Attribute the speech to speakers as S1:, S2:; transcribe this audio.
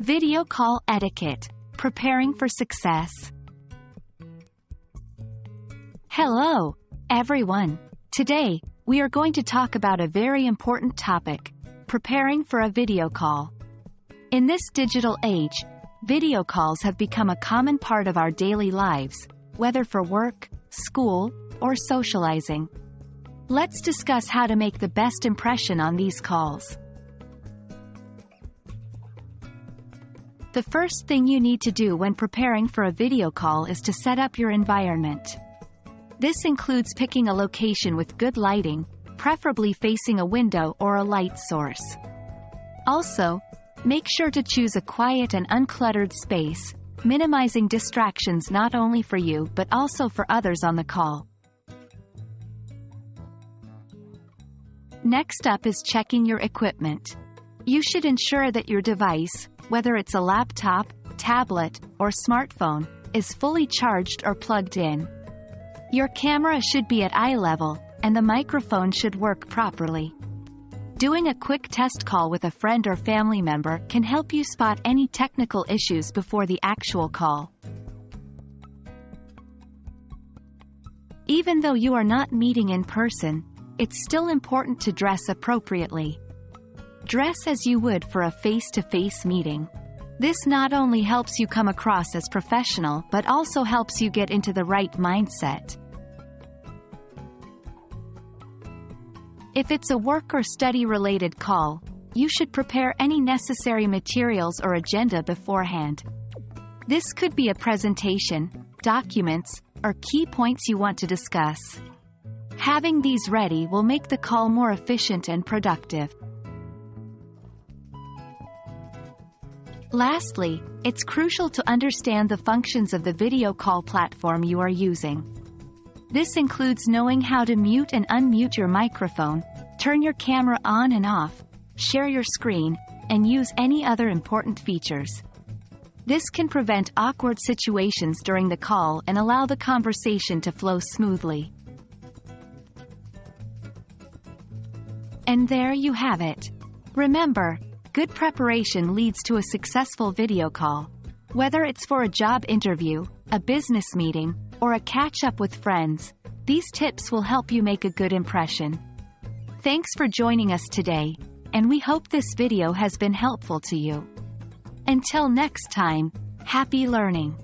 S1: Video call etiquette. Preparing for success. Hello, everyone. Today, we are going to talk about a very important topic: preparing for a video call. In this digital age, video calls have become a common part of our daily lives, whether for work, school, or socializing. Let's discuss how to make the best impression on these calls. The first thing you need to do when preparing for a video call is to set up your environment. This includes picking a location with good lighting, preferably facing a window or a light source. Also, make sure to choose a quiet and uncluttered space, minimizing distractions not only for you but also for others on the call. Next up is checking your equipment. You should ensure that your device, whether it's a laptop, tablet, or smartphone, is fully charged or plugged in. Your camera should be at eye level, and the microphone should work properly. Doing a quick test call with a friend or family member can help you spot any technical issues before the actual call. Even though you are not meeting in person, it's still important to dress appropriately. Dress as you would for a face-to-face meeting. This not only helps you come across as professional but also helps you get into the right mindset. If it's a work or study-related call, you should prepare any necessary materials or agenda beforehand. This could be a presentation, documents, or key points you want to discuss. Having these ready will make the call more efficient and productive. Lastly, it's crucial to understand the functions of the video call platform you are using. This includes knowing how to mute and unmute your microphone, turn your camera on and off, share your screen, and use any other important features. This can prevent awkward situations during the call and allow the conversation to flow smoothly. And there you have it. Remember, good preparation leads to a successful video call. Whether it's for a job interview, a business meeting, or a catch-up with friends, these tips will help you make a good impression. Thanks for joining us today, and we hope this video has been helpful to you. Until next time, happy learning!